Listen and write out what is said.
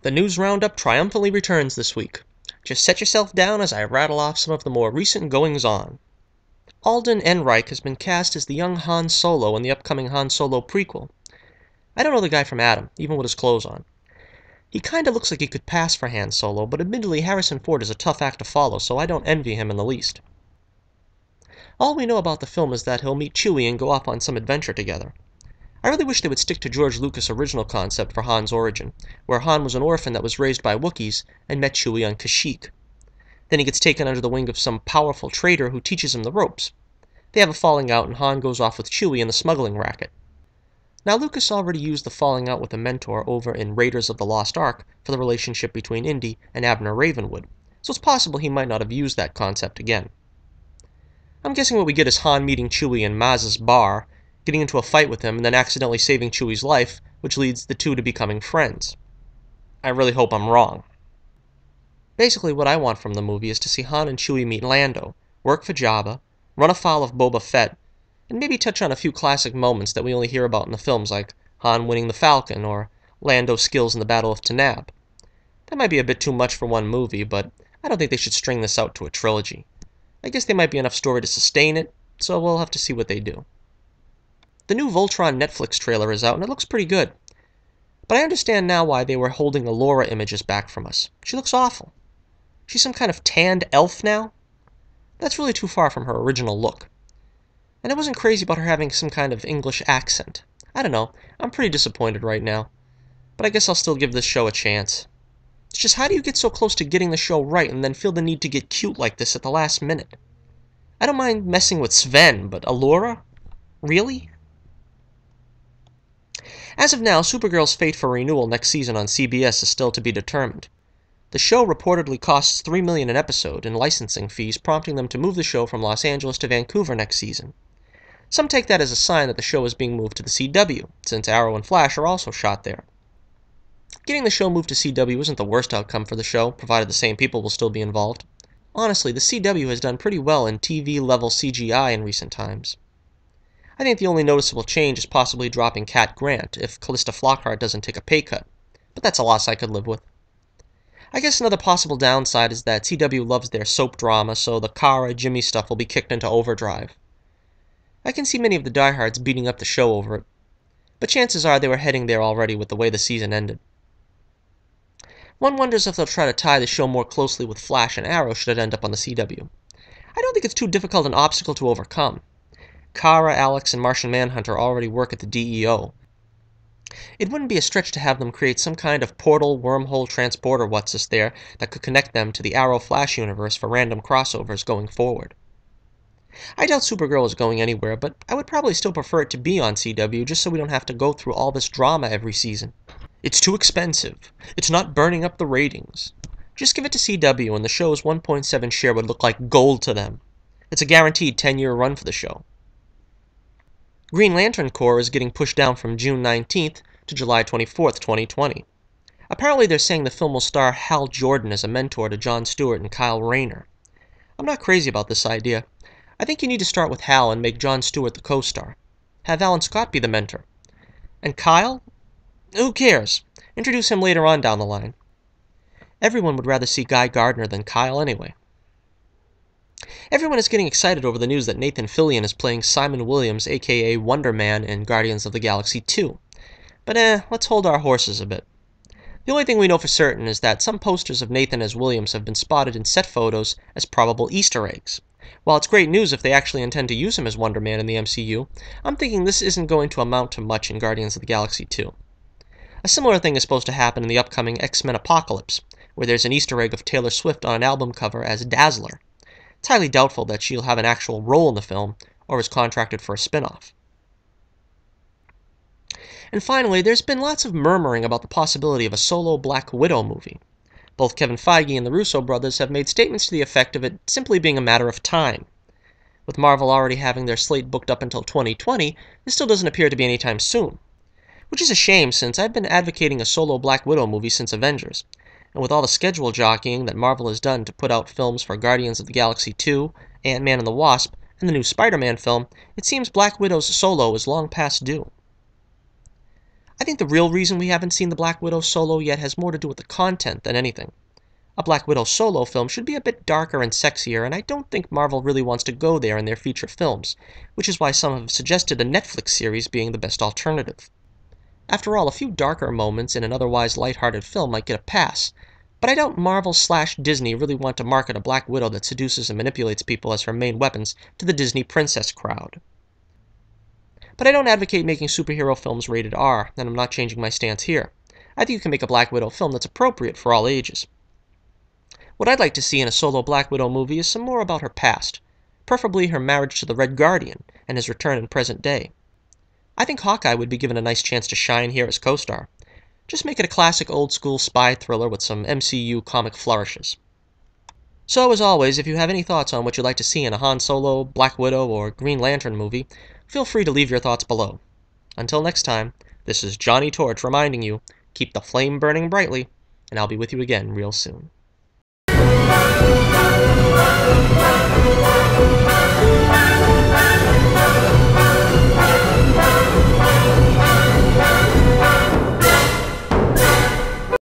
The news roundup triumphantly returns this week. Just set yourself down as I rattle off some of the more recent goings-on. Alden Ehrenreich has been cast as the young Han Solo in the upcoming Han Solo prequel. I don't know the guy from Adam, even with his clothes on. He kinda looks like he could pass for Han Solo, but admittedly Harrison Ford is a tough act to follow, so I don't envy him in the least. All we know about the film is that he'll meet Chewie and go off on some adventure together. I really wish they would stick to George Lucas' original concept for Han's origin, where Han was an orphan that was raised by Wookiees and met Chewie on Kashyyyk. Then he gets taken under the wing of some powerful trader who teaches him the ropes. They have a falling out and Han goes off with Chewie in the smuggling racket. Now Lucas already used the falling out with a mentor over in Raiders of the Lost Ark for the relationship between Indy and Abner Ravenwood, so it's possible he might not have used that concept again. I'm guessing what we get is Han meeting Chewie in Maz's bar, getting into a fight with him, and then accidentally saving Chewie's life, which leads the two to becoming friends. I really hope I'm wrong. Basically, what I want from the movie is to see Han and Chewie meet Lando, work for Jabba, run afoul of Boba Fett, and maybe touch on a few classic moments that we only hear about in the films, like Han winning the Falcon, or Lando's skills in the Battle of Tanab. That might be a bit too much for one movie, but I don't think they should string this out to a trilogy. I guess there might be enough story to sustain it, so we'll have to see what they do. The new Voltron Netflix trailer is out, and it looks pretty good. But I understand now why they were holding Allura images back from us. She looks awful. She's some kind of tanned elf now? That's really too far from her original look. And I wasn't crazy about her having some kind of English accent. I don't know, I'm pretty disappointed right now. But I guess I'll still give this show a chance. It's just, how do you get so close to getting the show right and then feel the need to get cute like this at the last minute? I don't mind messing with Sven, but Allura? Really? As of now, Supergirl's fate for renewal next season on CBS is still to be determined. The show reportedly costs $3 million an episode in licensing fees, prompting them to move the show from Los Angeles to Vancouver next season. Some take that as a sign that the show is being moved to the CW, since Arrow and Flash are also shot there. Getting the show moved to CW isn't the worst outcome for the show, provided the same people will still be involved. Honestly, the CW has done pretty well in TV-level CGI in recent times. I think the only noticeable change is possibly dropping Cat Grant, if Callista Flockhart doesn't take a pay cut, but that's a loss I could live with. I guess another possible downside is that CW loves their soap drama, so the Kara, Jimmy stuff will be kicked into overdrive. I can see many of the diehards beating up the show over it, but chances are they were heading there already with the way the season ended. One wonders if they'll try to tie the show more closely with Flash and Arrow should it end up on the CW. I don't think it's too difficult an obstacle to overcome. Kara, Alex, and Martian Manhunter already work at the DEO. It wouldn't be a stretch to have them create some kind of portal, wormhole, transporter what's-this there that could connect them to the Arrow-Flash universe for random crossovers going forward. I doubt Supergirl is going anywhere, but I would probably still prefer it to be on CW just so we don't have to go through all this drama every season. It's too expensive. It's not burning up the ratings. Just give it to CW and the show's 1.7 share would look like gold to them. It's a guaranteed 10-year run for the show. Green Lantern Corps is getting pushed down from June 19th to July 24th, 2020. Apparently they're saying the film will star Hal Jordan as a mentor to Jon Stewart and Kyle Rayner. I'm not crazy about this idea. I think you need to start with Hal and make Jon Stewart the co-star. Have Alan Scott be the mentor. And Kyle? Who cares? Introduce him later on down the line. Everyone would rather see Guy Gardner than Kyle anyway. Everyone is getting excited over the news that Nathan Fillian is playing Simon Williams, aka Wonder Man, in Guardians of the Galaxy 2. But let's hold our horses a bit. The only thing we know for certain is that some posters of Nathan as Williams have been spotted in set photos as probable Easter eggs. While it's great news if they actually intend to use him as Wonder Man in the MCU, I'm thinking this isn't going to amount to much in Guardians of the Galaxy 2. A similar thing is supposed to happen in the upcoming X-Men Apocalypse, where there's an Easter egg of Taylor Swift on an album cover as Dazzler. It's highly doubtful that she'll have an actual role in the film, or is contracted for a spin-off. And finally, there's been lots of murmuring about the possibility of a solo Black Widow movie. Both Kevin Feige and the Russo brothers have made statements to the effect of it simply being a matter of time. With Marvel already having their slate booked up until 2020, this still doesn't appear to be anytime soon. Which is a shame, since I've been advocating a solo Black Widow movie since Avengers, and with all the schedule jockeying that Marvel has done to put out films for Guardians of the Galaxy 2, Ant-Man and the Wasp, and the new Spider-Man film, it seems Black Widow's solo is long past due. I think the real reason we haven't seen the Black Widow solo yet has more to do with the content than anything. A Black Widow solo film should be a bit darker and sexier, and I don't think Marvel really wants to go there in their feature films, which is why some have suggested a Netflix series being the best alternative. After all, a few darker moments in an otherwise lighthearted film might get a pass, but I doubt Marvel/Disney really want to market a Black Widow that seduces and manipulates people as her main weapons to the Disney princess crowd. But I don't advocate making superhero films rated R, and I'm not changing my stance here. I think you can make a Black Widow film that's appropriate for all ages. What I'd like to see in a solo Black Widow movie is some more about her past, preferably her marriage to the Red Guardian and his return in present day. I think Hawkeye would be given a nice chance to shine here as co-star. Just make it a classic old-school spy thriller with some MCU comic flourishes. So, as always, if you have any thoughts on what you'd like to see in a Han Solo, Black Widow, or Green Lantern movie, feel free to leave your thoughts below. Until next time, this is Johnnie Torch reminding you, keep the flame burning brightly, and I'll be with you again real soon.